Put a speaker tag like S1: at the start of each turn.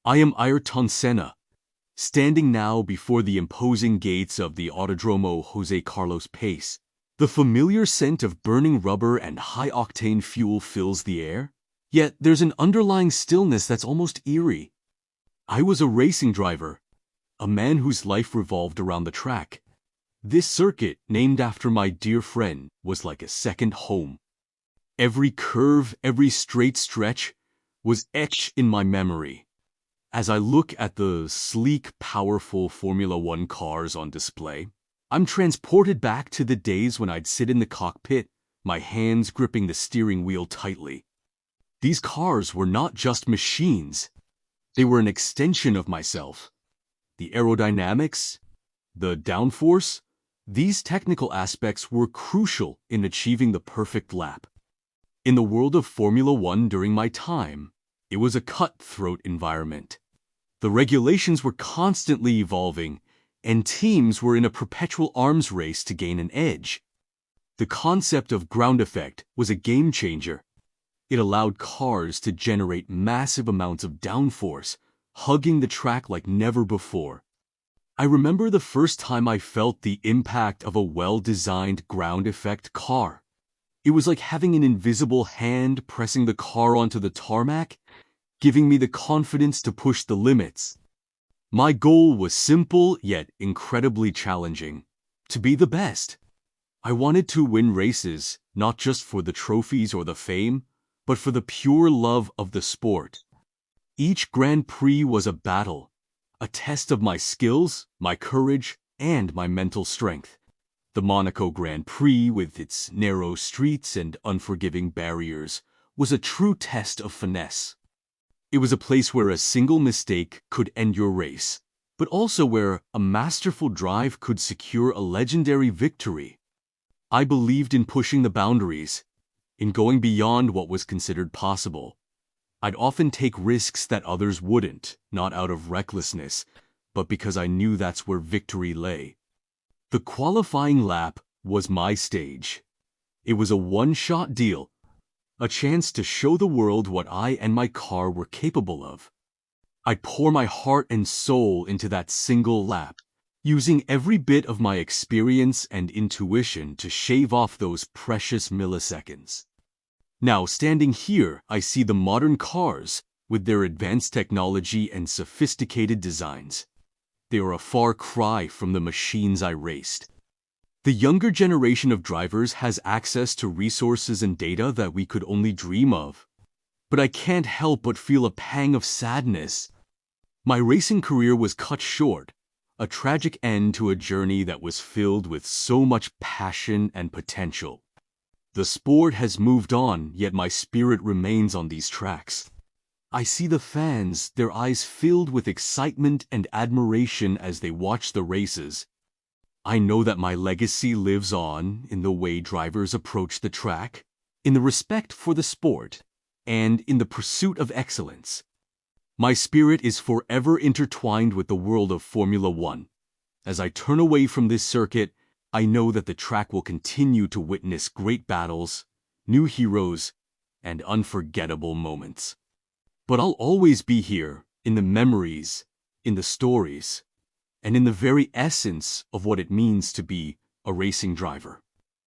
S1: I am Ayrton Senna, standing now before the imposing gates of the Autodromo Jose Carlos Pace. The familiar scent of burning rubber and high-octane fuel fills the air, yet there's an underlying stillness that's almost eerie. I was a racing driver, a man whose life revolved around the track. This circuit, named after my dear friend, was like a second home. Every curve, every straight stretch was etched in my memory. As I look at the sleek, powerful Formula One cars on display, I'm transported back to the days when I'd sit in the cockpit, my hands gripping the steering wheel tightly. These cars were not just machines. They were an extension of myself. The aerodynamics, the downforce, these technical aspects were crucial in achieving the perfect lap. In the world of Formula One during my time, it was a cutthroat environment. The regulations were constantly evolving, and teams were in a perpetual arms race to gain an edge. The concept of ground effect was a game changer. It allowed cars to generate massive amounts of downforce, hugging the track like never before. I remember the first time I felt the impact of a well-designed ground effect car. It was like having an invisible hand pressing the car onto the tarmac, giving me the confidence to push the limits. My goal was simple yet incredibly challenging: to be the best. I wanted to win races, not just for the trophies or the fame, but for the pure love of the sport. Each Grand Prix was a battle, a test of my skills, my courage, and my mental strength. The Monaco Grand Prix, with its narrow streets and unforgiving barriers, was a true test of finesse. It was a place where a single mistake could end your race, but also where a masterful drive could secure a legendary victory. I believed in pushing the boundaries, in going beyond what was considered possible. I'd often take risks that others wouldn't, not out of recklessness, but because I knew that's where victory lay. The qualifying lap was my stage. It was a one-shot deal, a chance to show the world what I and my car were capable of. I'd pour my heart and soul into that single lap, using every bit of my experience and intuition to shave off those precious milliseconds. Now, standing here, I see the modern cars, with their advanced technology and sophisticated designs. They are a far cry from the machines I raced. The younger generation of drivers has access to resources and data that we could only dream of. But I can't help but feel a pang of sadness. My racing career was cut short, a tragic end to a journey that was filled with so much passion and potential. The sport has moved on, yet my spirit remains on these tracks. I see the fans, their eyes filled with excitement and admiration as they watch the races. I know that my legacy lives on in the way drivers approach the track, in the respect for the sport, and in the pursuit of excellence. My spirit is forever intertwined with the world of Formula One. As I turn away from this circuit, I know that the track will continue to witness great battles, new heroes, and unforgettable moments. But I'll always be here, in the memories, in the stories, and in the very essence of what it means to be a racing driver.